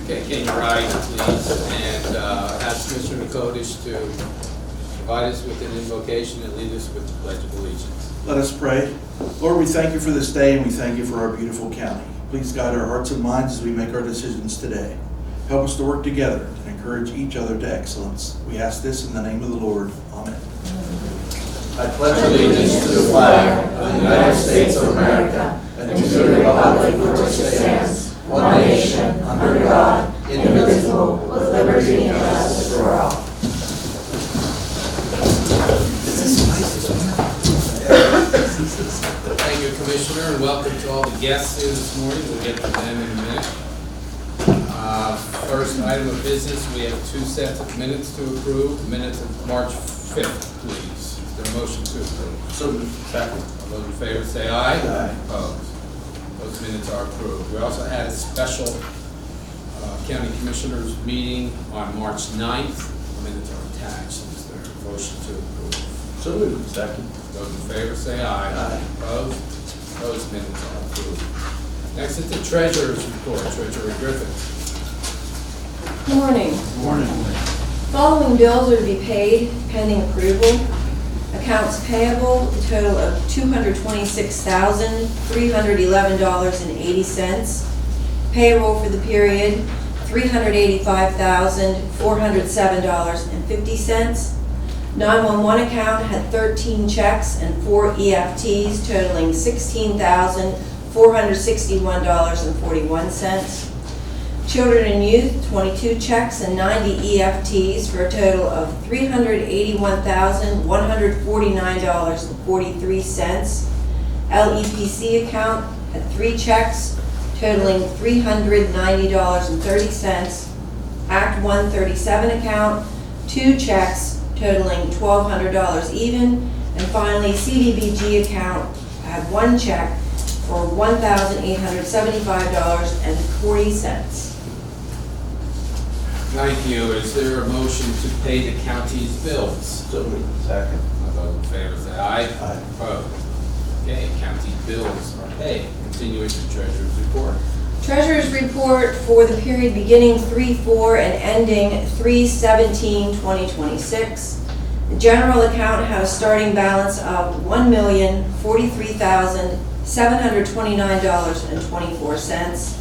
Okay, can you rise, please, and ask Mr. Nakotis to provide us with an invocation and lead us with the Pledge of Allegiance. Let us pray. Lord, we thank you for this day and we thank you for our beautiful county. Please guide our hearts and minds as we make our decisions today. Help us to work together and encourage each other to excellence. We ask this in the name of the Lord. Amen. I pledge allegiance to the flag of the United States of America and to the republic for which it stands, one nation, under God, indivisible, with liberty and justice for all. Thank you, Commissioner, and welcome to all the guests here this morning. We'll get to them in a minute. First item of business, we have two sets of minutes to approve. Minutes of March 5th, please. Is there a motion to approve? So moved. Second. All those in favor say aye. Aye. Opposed? Those minutes are approved. We also had a special county commissioners meeting on March 9th. The minutes are attached. Is there a motion to approve? So moved. Second. Those in favor say aye. Aye. Opposed? Those minutes are approved. Next is the treasurer's report. Treasurer Griffin. Good morning. Morning. Following bills are to be paid pending approval. Accounts payable, a total of $226,311.80. Payroll for the period, $385,407.50. 911 account had 13 checks and 4 EFTs totaling $16,461.41. Children and youth, 22 checks and 90 EFTs for a total of $381,149.43. LEPC account had 3 checks totaling $390.30. Act 137 account, 2 checks totaling $1,200 even. And finally, CDBG account had 1 check for $1,875.40. Thank you. Is there a motion to pay the county's bills? So moved. Second. All those in favor say aye. Aye. Opposed? Okay, county bills are paid. Continue with the treasurer's report. Treasurer's report for the period beginning 3/4 and ending 3/17/2026. The general account had a starting balance of $1,043,729.24.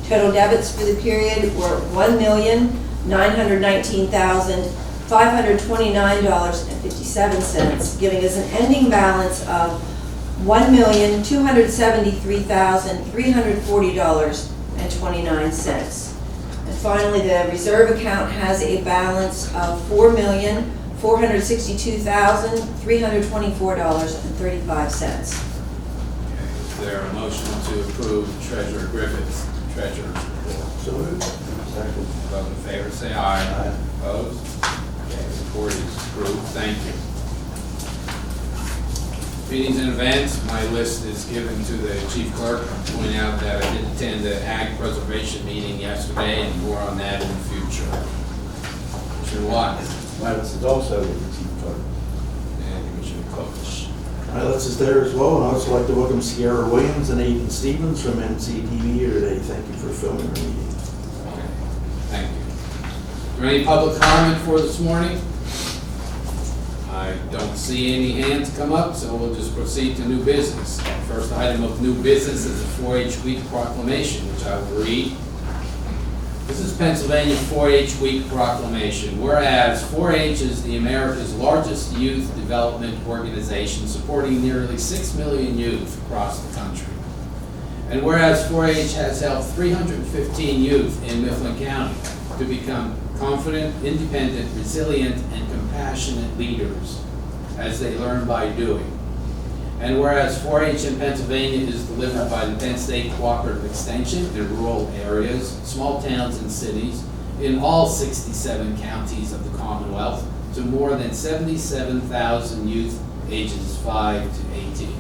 Total debits for the period were $1,919,529.57, giving us an ending balance of $1,273,340.29. And finally, the reserve account has a balance of $4,462,324.35. Is there a motion to approve Treasurer Griffin's treasurer's report? So moved. Second. All those in favor say aye. Aye. Opposed? Okay, the report is approved. Thank you. Meetings and events, my list is given to the chief clerk. I'll point out that I did attend the Ag Preservation meeting yesterday, and more on that in the future. Commissioner Watt My list is also with the chief clerk. and Commissioner Koch. My list is there as well, and I'd also like to welcome Sierra Williams and Aiden Stevens from MCTV here today. Thank you for filming our meeting. Okay, thank you. Is there any public comment for this morning? I don't see any hands come up, so we'll just proceed to new business. First item of new business is the 4-H Week proclamation, which I will read. This is Pennsylvania 4-H Week proclamation. Whereas 4-H is the America's largest youth development organization, supporting nearly 6 million youth across the country. And whereas 4-H has helped 315 youth in Mifflin County to become confident, independent, resilient, and compassionate leaders as they learn by doing. And whereas 4-H in Pennsylvania is delivered by the Penn State Cooperative Extension in rural areas, small towns and cities, in all 67 counties of the Commonwealth, to more than 77,000 youth ages 5 to 18.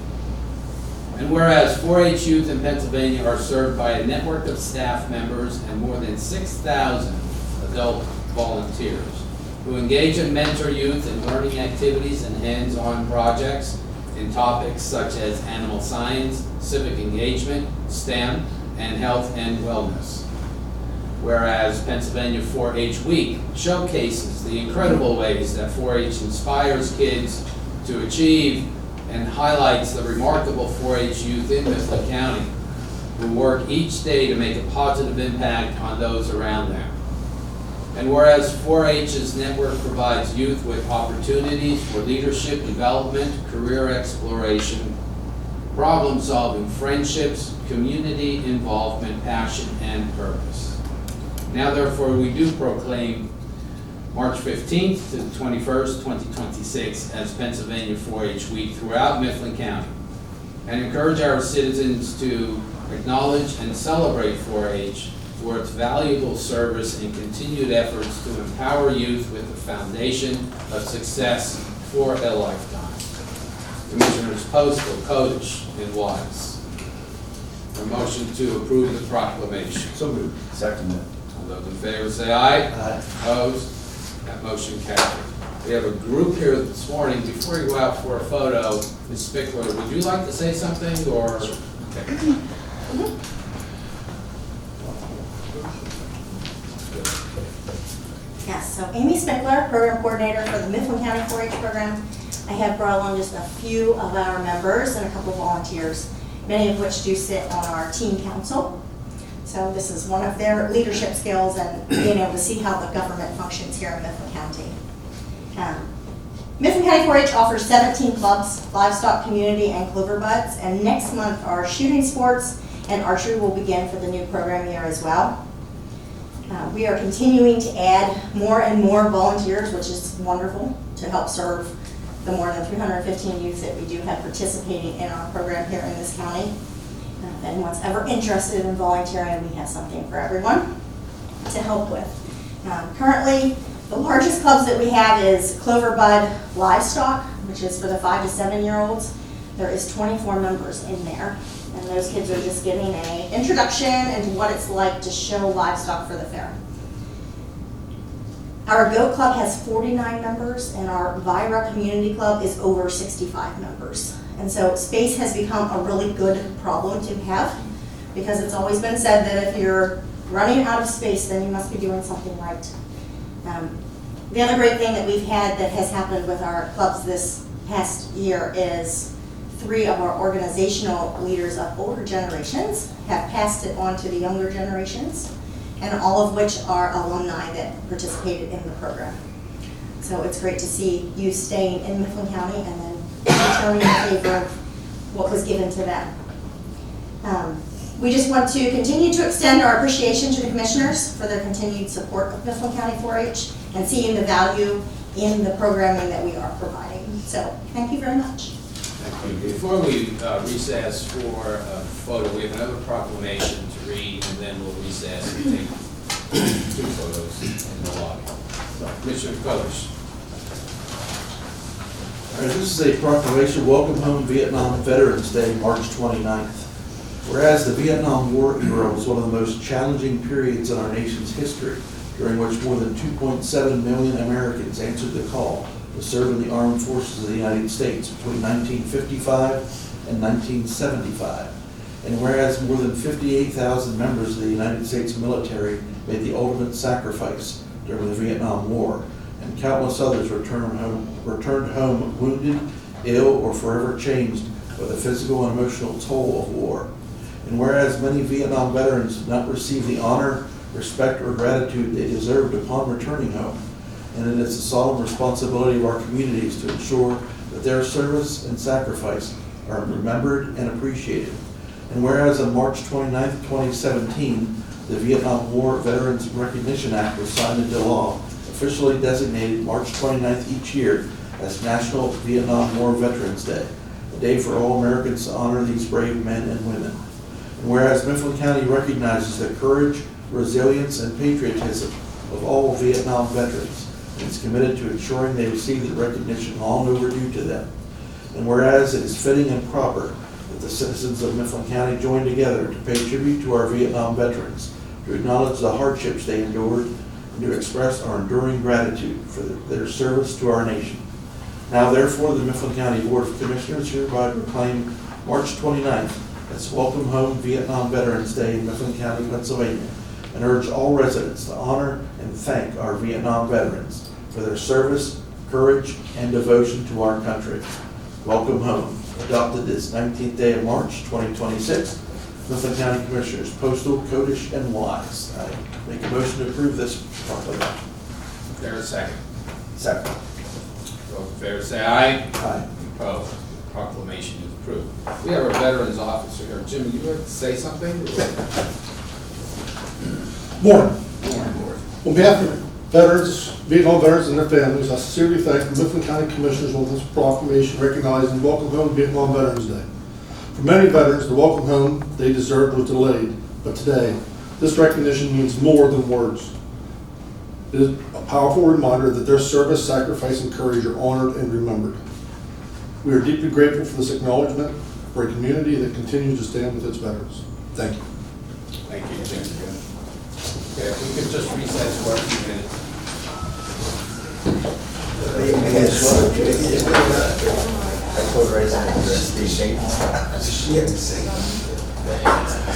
And whereas 4-H youth in Pennsylvania are served by a network of staff members and more than 6,000 adult volunteers who engage and mentor youth in learning activities and hands-on projects in topics such as animal science, civic engagement, STEM, and health and wellness. whereas Pennsylvania 4-H Week showcases the incredible ways that 4-H inspires kids to achieve and highlights the remarkable 4-H youth in Mifflin County who work each day to make a positive impact on those around them. And whereas 4-H's network provides youth with opportunities for leadership development, career exploration, problem-solving, friendships, community involvement, passion, and purpose. Now therefore we do proclaim March 15th to the 21st, 2026 as Pennsylvania 4-H Week throughout Mifflin County, and encourage our citizens to acknowledge and celebrate 4-H for its valuable service and continued efforts to empower youth with the foundation of success for a lifetime. Commissioners Postal, Kodesh, and Wise. A motion to approve the proclamation. So moved. Second. All those in favor say aye. Aye. Opposed? That motion carried. We have a group here this morning. Before you go out for a photo, Ms. Spickler, would you like to say something or? Okay. Yes, so Amy Spickler, Program Coordinator for the Mifflin County 4-H Program. I have brought along just a few of our members and a couple volunteers, many of which do sit on our team council. So this is one of their leadership skills and being able to see how the government functions here in Mifflin County. Mifflin County 4-H offers 17 clubs, livestock community, and clover buds. And next month, our shooting sports and archery will begin for the new program year as well. We are continuing to add more and more volunteers, which is wonderful, to help serve the more than 315 youth that we do have participating in our program here in this county. If anyone's ever interested in volunteering, we have something for everyone to help with. Currently, the largest clubs that we have is Clover Bud Livestock, which is for the 5 to 7-year-olds. There is 24 members in there, and those kids are just getting an introduction into what it's like to show livestock for the fair. Our Goat Club has 49 members, and our Vira Community Club is over 65 members. And so space has become a really good problem to have, because it's always been said that if you're running out of space, then you must be doing something right. The other great thing that we've had that has happened with our clubs this past year is 3 of our organizational leaders of older generations have passed it on to the younger generations, and all of which are alumni that participated in the program. So it's great to see you staying in Mifflin County and then returning in favor of what was given to them. We just want to continue to extend our appreciation to the commissioners for their continued support of Mifflin County 4-H and seeing the value in the programming that we are providing. So thank you very much. Thank you. Before we recess for a photo, we have another proclamation to read, and then we'll recess and take 2 photos in the lobby. Commissioner Kodesh. All right, this is a proclamation, Welcome Home Vietnam Veterans Day, March 29th. Whereas the Vietnam War era was one of the most challenging periods in our nation's history, during which more than 2.7 million Americans answered the call to serve in the armed forces of the United States between 1955 and 1975. And whereas more than 58,000 members of the United States military made the ultimate sacrifice during the Vietnam War, and countless others returned home wounded, ill, or forever changed by the physical and emotional toll of war. And whereas many Vietnam veterans did not receive the honor, respect, or gratitude they deserved upon returning home, and it is the solemn responsibility of our communities to ensure that their service and sacrifice are remembered and appreciated. And whereas on March 29th, 2017, the Vietnam War Veterans Recognition Act was signed into law, officially designated March 29th each year as National Vietnam War Veterans Day, a day for all Americans to honor these brave men and women. And whereas Mifflin County recognizes the courage, resilience, and patriotism of all Vietnam veterans, and is committed to ensuring they receive the recognition long overdue to them. And whereas it is fitting and proper that the citizens of Mifflin County join together to pay tribute to our Vietnam veterans, to acknowledge the hardships they endured, and to express our enduring gratitude for their service to our nation. Now therefore, the Mifflin County Board of Commissioners hereby proclaim March 29th as Welcome Home Vietnam Veterans Day in Mifflin County, Pennsylvania, and urge all residents to honor and thank our Vietnam veterans for their service, courage, and devotion to our country. Welcome home. Adopted this 19th day of March, 2026. Mifflin County Commissioners, Postal, Codish, and Wise. I make a motion to approve this proclamation. Is there a second? Second. Those in favor say aye. Aye. Opposed? Proclamation is approved. We have our veterans officer here. Jim, you want to say something? Morning. Morning. On behalf of veterans, Vietnam veterans and their families, I sincerely thank the Mifflin County Commissioners on this proclamation recognizing Welcome Home Vietnam Veterans Day. For many veterans, the welcome home they deserved was delayed, but today, this recognition means more than words. It is a powerful reminder that their service, sacrifice, and courage are honored and remembered. We are deeply grateful for this acknowledgement for a community that continues to stand with its veterans. Thank you. Thank you, Jim. Okay, if we could just recess for a few minutes.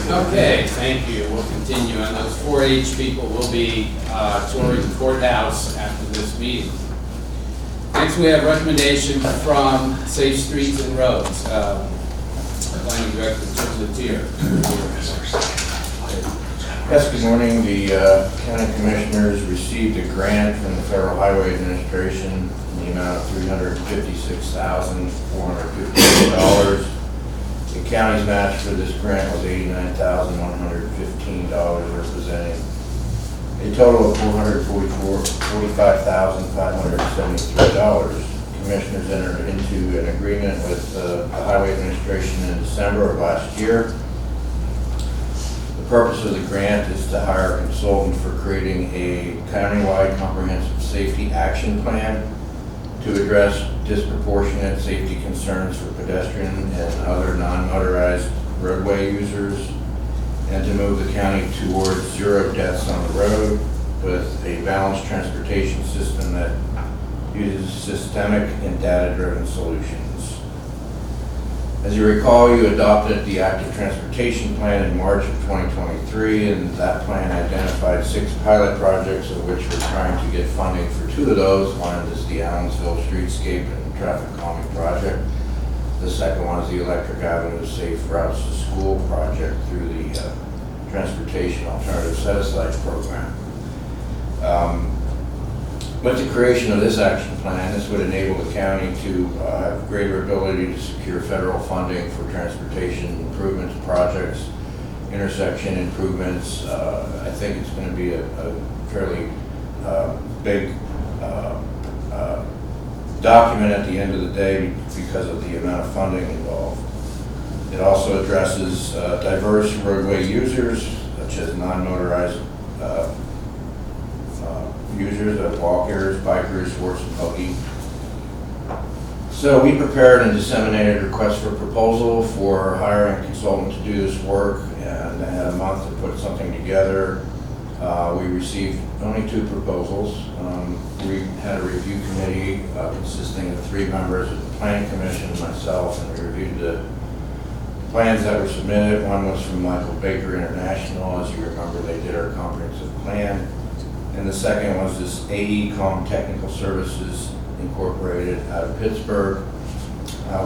Okay, thank you. We'll continue. And those 4-H people will be touring the courthouse after this meeting. Next, we have recommendation from Safe Streets and Roads. Planning Director Jim Letier. Yes, good morning. The County Commissioners received a grant from the Federal Highway Administration in the amount of $356,458. The county's match for this grant was $89,115, representing a total of $445,573. Commissioners entered into an agreement with the Highway Administration in December of last year. The purpose of the grant is to hire a consultant for creating a countywide comprehensive safety action plan to address disproportionate safety concerns for pedestrian and other non-motorized roadway users, and to move the county towards 0 deaths on the road with a balanced transportation system that uses systemic and data-driven solutions. As you recall, you adopted the Active Transportation Plan in March of 2023, and that plan identified 6 pilot projects, of which we're trying to get funding for 2 of those. One is the Allensville Streetscape and Traffic Calming Project. The second one is the Electric Avenue Safe Routes to School project through the Transportation Alternative Set-Aside Program. With the creation of this action plan, this would enable the county to have greater ability to secure federal funding for transportation improvements projects, intersection improvements. I think it's going to be a fairly big document at the end of the day because of the amount of funding involved. It also addresses diverse roadway users, such as non-motorized users of walkers, bikers, horse and buggy. So we prepared and disseminated a request for proposal for hiring a consultant to do this work, and I had a month to put something together. We received only 2 proposals. We had a review committee consisting of 3 members of the Planning Commission and myself, and we reviewed the plans that were submitted. One was from Michael Baker International. As you remember, they did our comprehensive plan. And the second was this AECOM Technical Services Incorporated out of Pittsburgh.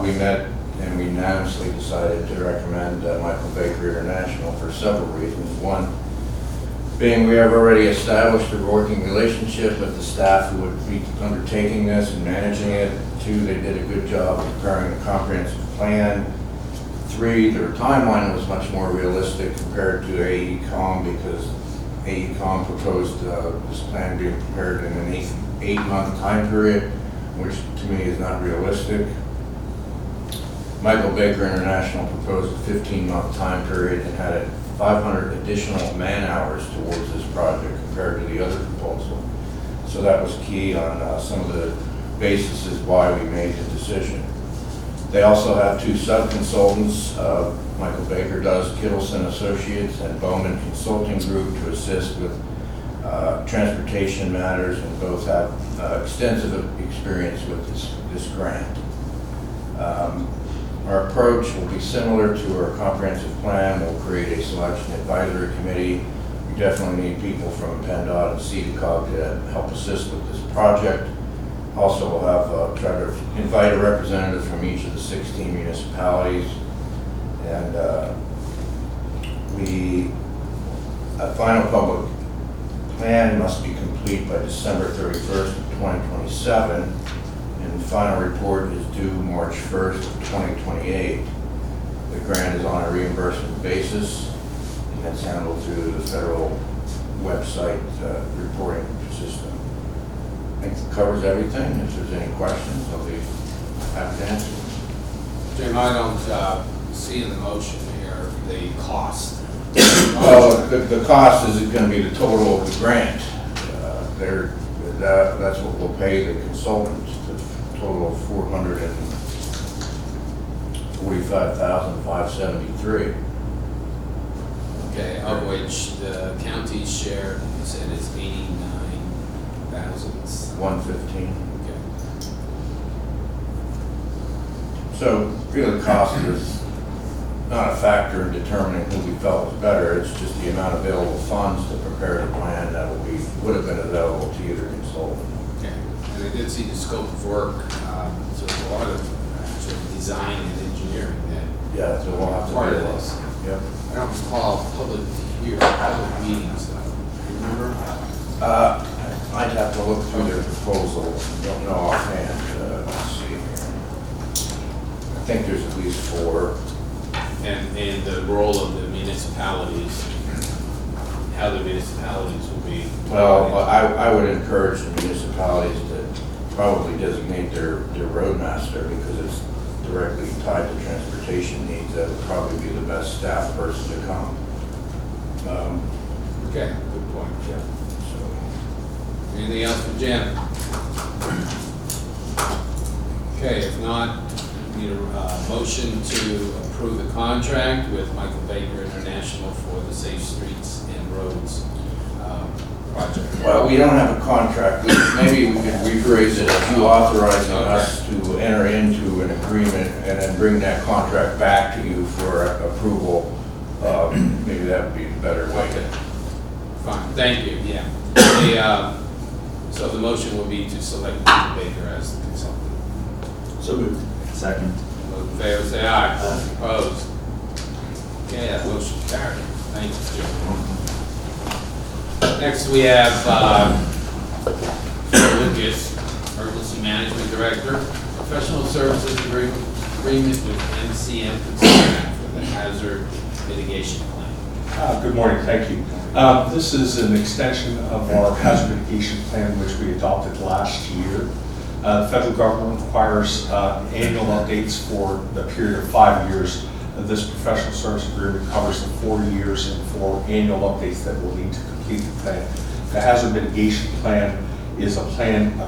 We met and we unanimously decided to recommend Michael Baker International for several reasons. One being we have already established a working relationship with the staff who would be undertaking this and managing it. 2, they did a good job preparing a comprehensive plan. 3, their timeline was much more realistic compared to AECOM because AECOM proposed this plan being prepared in an 8-month time period, which to me is not realistic. Michael Baker International proposed a 15-month time period and had 500 additional man-hours towards this project compared to the other proposal. So that was key on some of the basis why we made the decision. They also have 2 sub-consultants. Michael Baker does Kittleson Associates and Bowman Consulting Group to assist with transportation matters, and both have extensive experience with this grant. Our approach will be similar to our comprehensive plan. We'll create a selection advisory committee We definitely need people from PennDOT and CDCOG to help assist with this project. Also, we'll have, try to invite a representative from each of the 16 municipalities. And a final public plan must be complete by December 31st of 2027. And the final report is due March 1st of 2028. The grant is on a reimbursement basis, and that's handled through the federal website reporting system. I think it covers everything. If there's any questions, I'll be happy to answer. Jim, I don't see in the motion here the cost. Well, the cost is going to be the total of the grant. That's what we'll pay the consultant, the total of $445,573. Okay, of which the county's share, you said is 89,000. 115. Okay. So really cost is not a factor in determining who we felt was better. It's just the amount of available funds to prepare the plan that would have been available to either consultant. Okay, and I did see the scope of work, so there's a lot of sort of design and engineering that Yeah, so we'll have to part do of that. this. Yep. I don't recall public meetings though. Remember? I'd have to look through their proposal. Don't know offhand. Let's see here. I think there's at least 4. And the role of the municipalities, how the municipalities will be. Well, I would encourage the municipalities to probably designate their roadmaster because it's directly tied to transportation needs. That would probably be the best staff person to come. Okay, good point. Yeah. So, Anything else for Jim? Okay, if not, need a motion to approve the contract with Michael Baker International for the Safe Streets and Roads project. well, we don't have a contract. Maybe we could rephrase it as you authorizing us to enter into an agreement and then bring that contract back to you for approval. Maybe that would be a better way. Okay, fine, thank you, yeah. So the motion will be to select Michael Baker as the consultant. So moved. Second. Those in favor say aye. Opposed? Okay, that motion carried. Thank you, Jim. Next, we have Phil Lucas, Emergency Management Director, Professional Services Agreement with MCM for the Hazard Mitigation Plan. Good morning, thank you. This is an extension of our hazard mitigation plan, which we adopted last year. The federal government requires annual updates for the period of 5 years. This professional service agreement covers the 4 years and 4 annual updates that we'll need to complete the plan. The hazard mitigation plan is a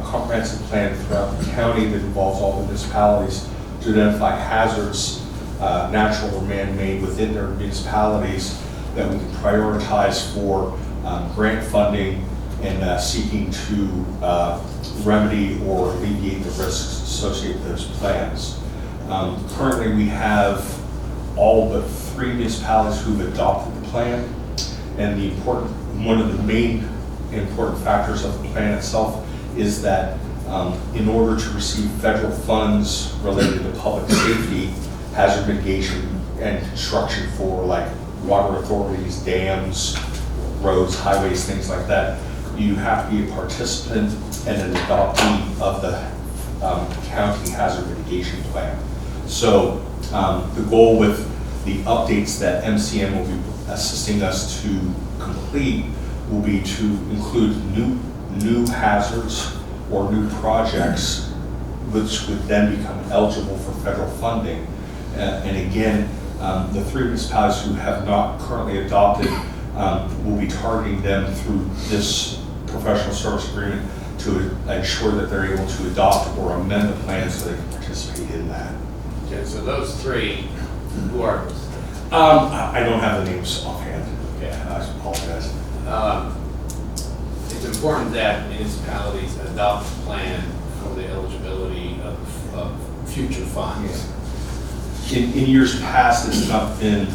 comprehensive plan throughout the county that involves all municipalities to identify hazards, natural or man-made, within their municipalities that we can prioritize for grant funding and seeking to remedy or alleviate the risks associated with those plans. Currently, we have all but 3 municipalities who've adopted the plan, and one of the main important factors of the plan itself is that in order to receive federal funds related to public safety, hazard mitigation, and construction for like water authorities, dams, roads, highways, things like that, you have to be a participant and an adoptee of the county hazard mitigation plan. So the goal with the updates that MCM will be assisting us to complete will be to include new hazards or new projects which would then become eligible for federal funding. And again, the 3 municipalities who have not currently adopted will be targeting them through this professional service agreement to ensure that they're able to adopt or amend the plan so they can participate in that. Okay, so those 3, who are those? I don't have the names offhand. Okay. I apologize. It's important that municipalities adopt a plan for the eligibility of future funds. In years past, it's not been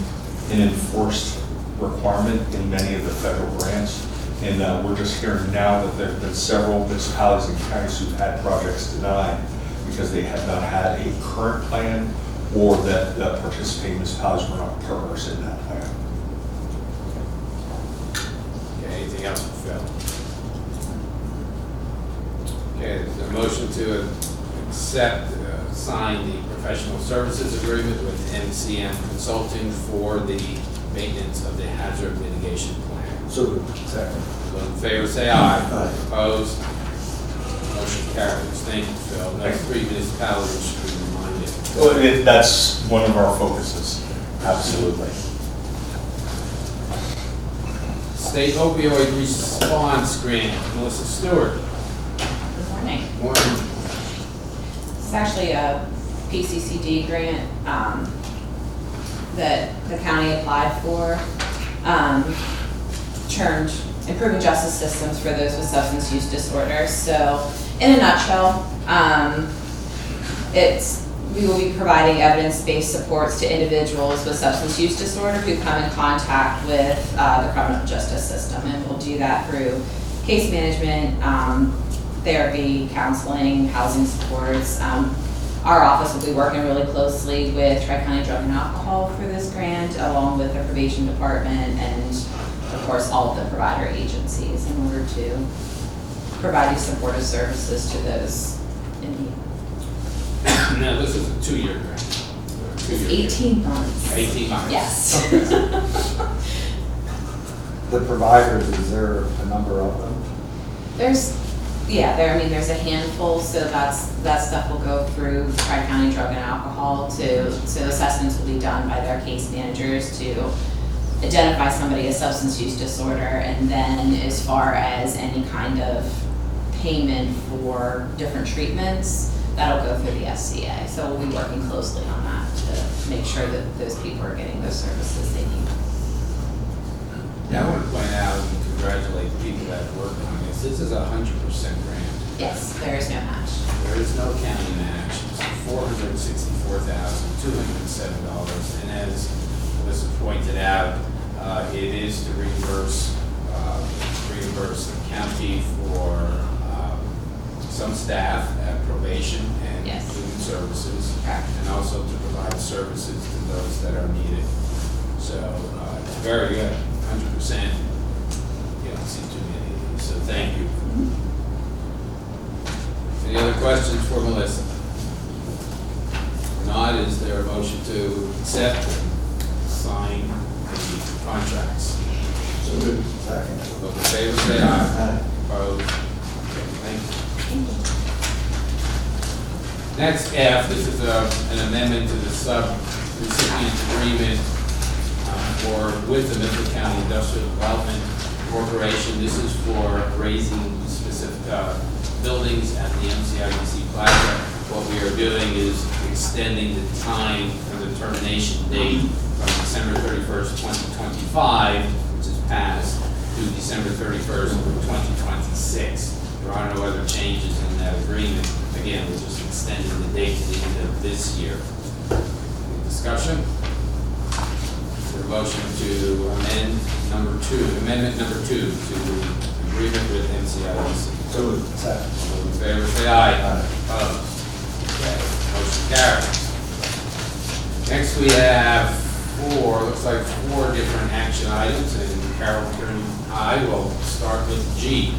an enforced requirement in many of the federal grants. And we're just hearing now that there have been several municipalities and counties who've had projects denied because they have not had a current plan or that participating municipalities were not partners in that plan. Okay, anything else for Phil? Okay, is there a motion to accept, sign the professional services agreement with MCM Consulting for the maintenance of the hazard mitigation plan? So moved. Second. Those in favor say aye. Aye. Opposed? Motion carries. Thank you, Phil. Next three municipalities should be reminded. Well, that's one of our focuses, absolutely. State opioid response grant, Melissa Stewart. Good morning. Morning. It's actually a PCCD grant that the county applied for, termed Improving Justice Systems for those with substance use disorders. So in a nutshell, we will be providing evidence-based supports to individuals with substance use disorder who come in contact with the criminal justice system. And we'll do that through case management, therapy, counseling, housing supports. Our office will be working really closely with Tri-County Drug and Alcohol for this grant, along with the probation department and, of course, all of the provider agencies in order to provide these supportive services to those in need. Now, this is a 2-year grant. It's 18 months. 18 months. Yes. The providers, is there a number of them? There's a handful, so that stuff will go through Tri-County Drug and Alcohol so assessments will be done by their case managers to identify somebody as substance use disorder, and then as far as any kind of payment for different treatments, that'll go through the SCA. So we'll be working closely on that to make sure that those people are getting those services they need. Yeah, I want to point out and congratulate the people that worked on this. This is a 100% grant. Yes, there is no match. There is no county match. It's $464,207. And as Melissa pointed out, it is to reimburse the county for some staff at probation and Yes. food services. Correct. And also to provide services to those that are needed. So it's very good, 100%. You don't see too many of these, so thank you. Any other questions for Melissa? If not, is there a motion to accept and sign the contracts? So moved. Second. Those in favor say aye. Aye. Opposed? Okay, thank you. Next F, this is an amendment to the sub-recipient agreement with the Mifflin County Industrial Development Corporation. This is for raising specific buildings at the MCIDC plaza. What we are doing is extending the time for the termination date from December 31st, 2025, which is passed, to December 31st, 2026. There are no other changes in that agreement. Again, we're just extending the date to the end of this year. Any discussion? Is there a motion to amendment number two to the agreement with MCIDC? So moved. Second. All in favor, say aye. Aye. Opposed? Okay, motion carries. Next, we have looks like four different action items, and Carol and I will start with G.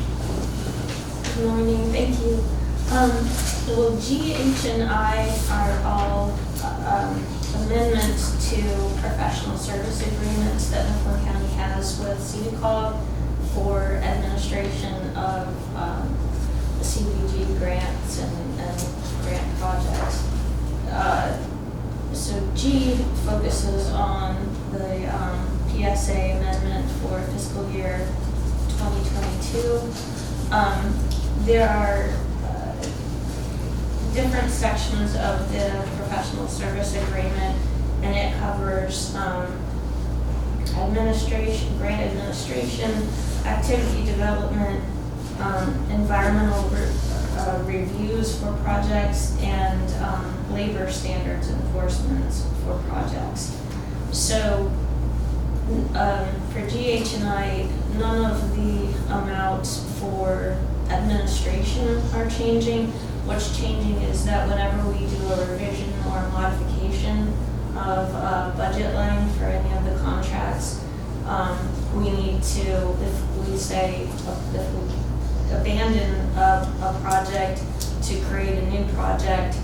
Good morning, thank you. Well, G, H, and I are all amendments to professional service agreements that Mifflin County has with CDCOG for administration of the CDBG grants and grant projects. So G focuses on the PSA amendment for fiscal year 2022. There are different sections of the professional service agreement, and it covers administration, grant administration, activity development, environmental reviews for projects, and labor standards enforcements for projects. So For GH&I, none of the amounts for administration are changing. What's changing is that whenever we do a revision or a modification of a budget line for any of the contracts, we need to, if we abandon a project to create a new project,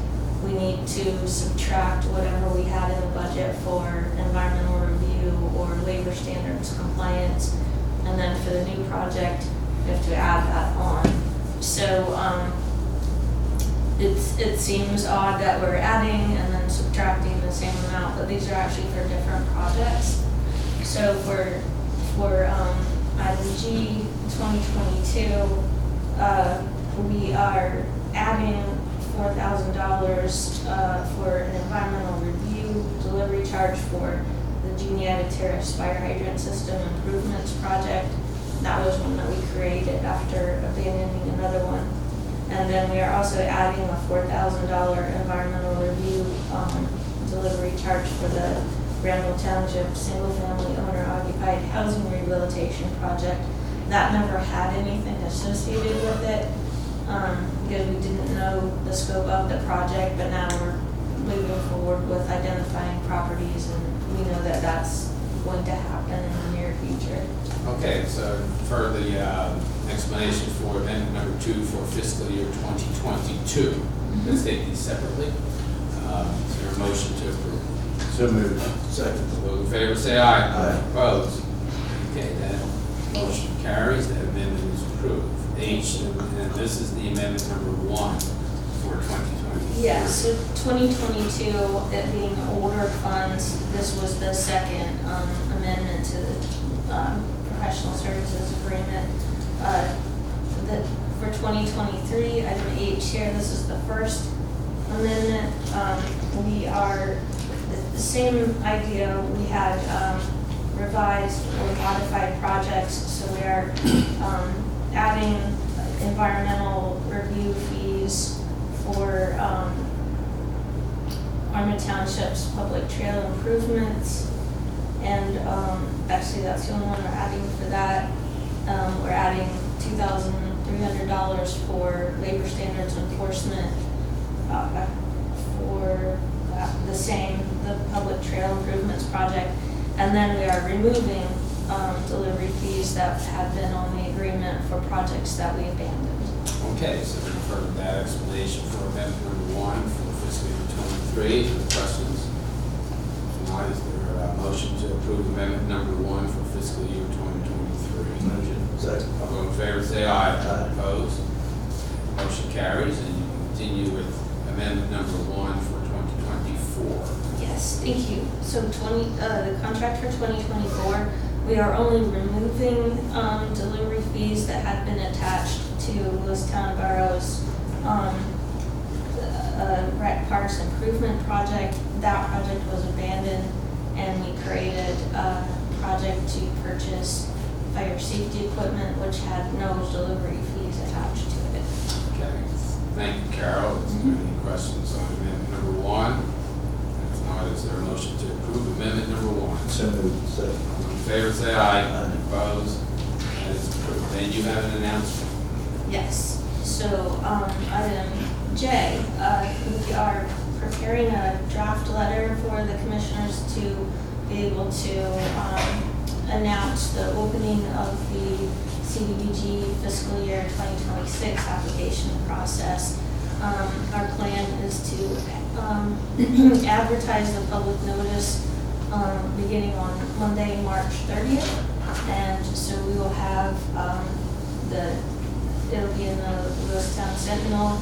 we need to subtract whatever we had in the budget for environmental review or labor standards compliance. And then for the new project, we have to add that on. So it seems odd that we're adding and then subtracting the same amount, but these are actually for different projects. So for item G 2022, we are adding $4,000 for an environmental review delivery charge for the Juniata Terrace Fire Hydrant System Improvements Project. That was one that we created after abandoning another one. And then we are also adding a $4,000 environmental review delivery charge for the Granville Township Single Family Owner Occupied Housing Rehabilitation Project. That never had anything associated with it because we didn't know the scope of the project, but now we're moving forward with identifying properties and we know that that's going to happen in the near future. Okay, so for the explanation for amendment number 2 for fiscal year 2022, let's take these separately. Is there a motion to approve? So moved. Second. Those in favor say aye. Aye. Opposed? Okay, that motion carries, that amendment is approved. H, and this is the amendment number 1 for 2020. Yeah, so 2022, it being older funds, this was the second amendment to the professional services agreement. For 2023, item H here, this is the first amendment. We are, the same idea, we had revised or modified projects, so we are adding environmental review fees for Armor Township's public trail improvements. And actually, that's the only one we're adding for that. We're adding $2,300 for labor standards enforcement for the public trail improvements project. And then we are removing delivery fees that had been on the agreement for projects that we abandoned. Okay, so we've heard that explanation for amendment number 1 for fiscal year 23. Any questions? If not, is there a motion to approve amendment number 1 for fiscal year 2023? Motion. Second. All those in favor say aye. Aye. Opposed? Motion carries, and you can continue with amendment number 1 for 2024. Yes, thank you. So the contract for 2024, we are only removing delivery fees that had been attached to Lewistown Borough's rec parks improvement project. That project was abandoned and we created a project to purchase fire safety equipment which had no delivery fees attached to it. Okay, thank you, Carol. Is there any questions on amendment number 1? If not, is there a motion to approve amendment number 1? So moved. Second. All in favor say aye. Aye. Opposed? That is approved. Then you have an announcement. Yes, so item J, we are preparing a draft letter for the commissioners to be able to announce the opening of the CDBG fiscal year 2026 application process. Our plan is to advertise the public notice beginning on Monday, March 30th. And so we will have it'll be in the Lewistown Sentinel.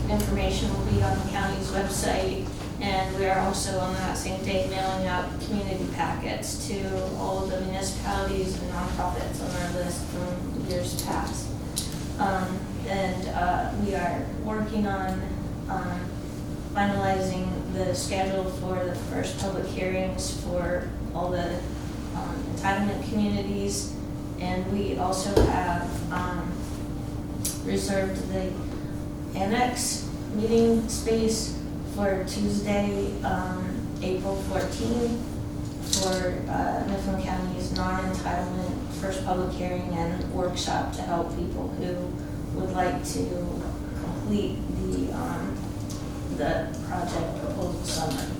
Information will be on the county's website. And we are also on that same day mailing out community packets to all of the municipalities and nonprofits on our list from years past. We are working on finalizing the schedule for the first public hearings for all the entitlement communities. And we also have reserved the annex meeting space for Tuesday, April 14th for Mifflin County's non-entitlement first public hearing and workshop to help people who would like to complete the project proposal summary.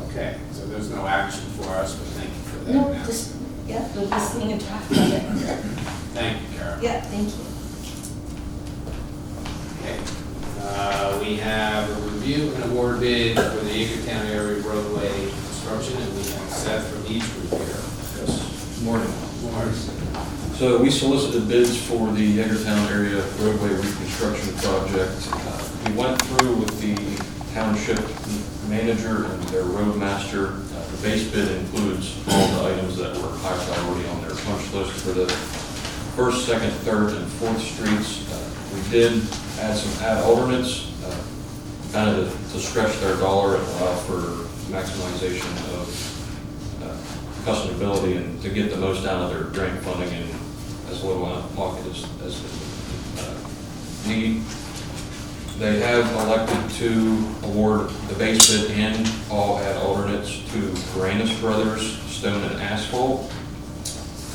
Okay, so there's no action for us, but thank you for that. No, now. just, yeah, we're just seeing a draft project. Thank you, Carol. Yeah, thank you. Okay. We have a review and award bid for the Eagertown area roadway construction, and we have Seth from each group here. Yes, morning. Morning. So we solicited bids for the Eagertown area roadway reconstruction project. We went through with the township manager and their roadmaster. The base bid includes all the items that were high priority on their punch list for the First, Second, Third, and Fourth Streets. We did add some alternates, kind of to stretch their dollar and allow for maximization of customability and to get the most out of their grant funding in as little out of pocket as they need. They have elected to award the base bid and all add alternates to Granis Brothers Stone and Asphalt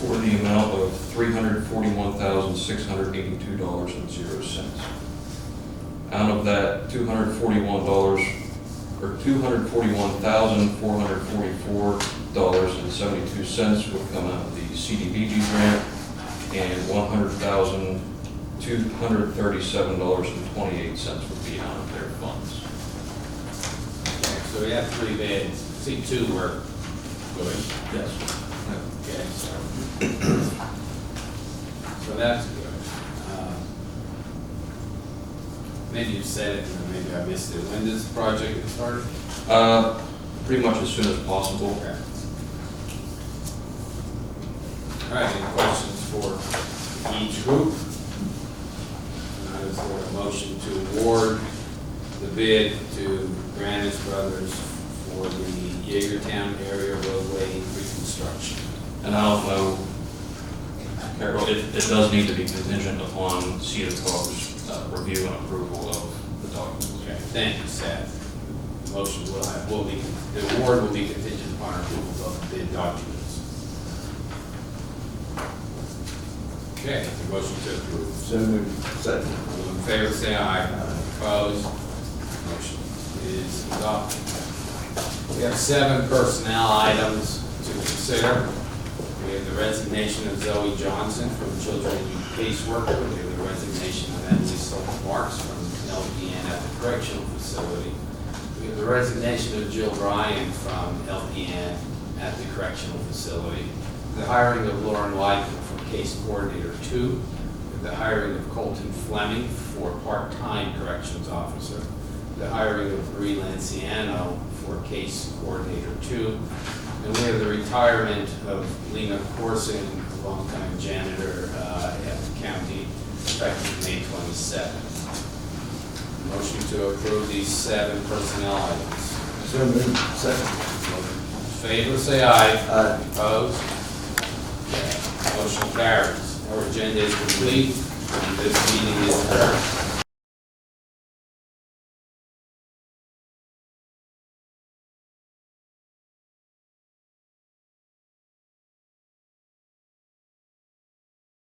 for the amount of $341,682.00. Out of that, $241,444.72 would come out of the CDBG grant, and $100,237.28 would be out of their funds. Okay, so we have three bids. See, two were good. Yes. Okay, so that's good. Maybe you said it, and maybe I missed it. When does the project get started? Pretty much as soon as possible. Okay. All right, any questions for each group? Is there a motion to award the bid to Granis Brothers for the Yeagertown area roadway reconstruction? And I don't know, Carol, it does need to be contingent upon CEDACOG's review and approval of the documents. Okay, thank you, Seth. The motion the award will be contingent upon approval of the bid documents. Okay, the motion to approve. So moved. Second. All in favor, say aye. Opposed? Motion is adopted. We have 7 personnel items to consider. We have the resignation of Zoe Johnson from Children and Youth Caseworker. We have the resignation of Emily Marks from LPN at the Correctional Facility. We have the resignation of Jill Ryan from LPN at the Correctional Facility. The hiring of Lauren Wyken from Case Coordinator 2. The hiring of Colton Fleming for part-time Corrections Officer. The hiring of Marie Lanciano for Case Coordinator 2. And we have the retirement of Lena Corson, a longtime janitor at the county, effective May 27th. Motion to approve these 7 personnel items. So moved. Second. In favor, say aye. Aye. Opposed? Motion carries. Our agenda is complete, and this meeting is adjourned.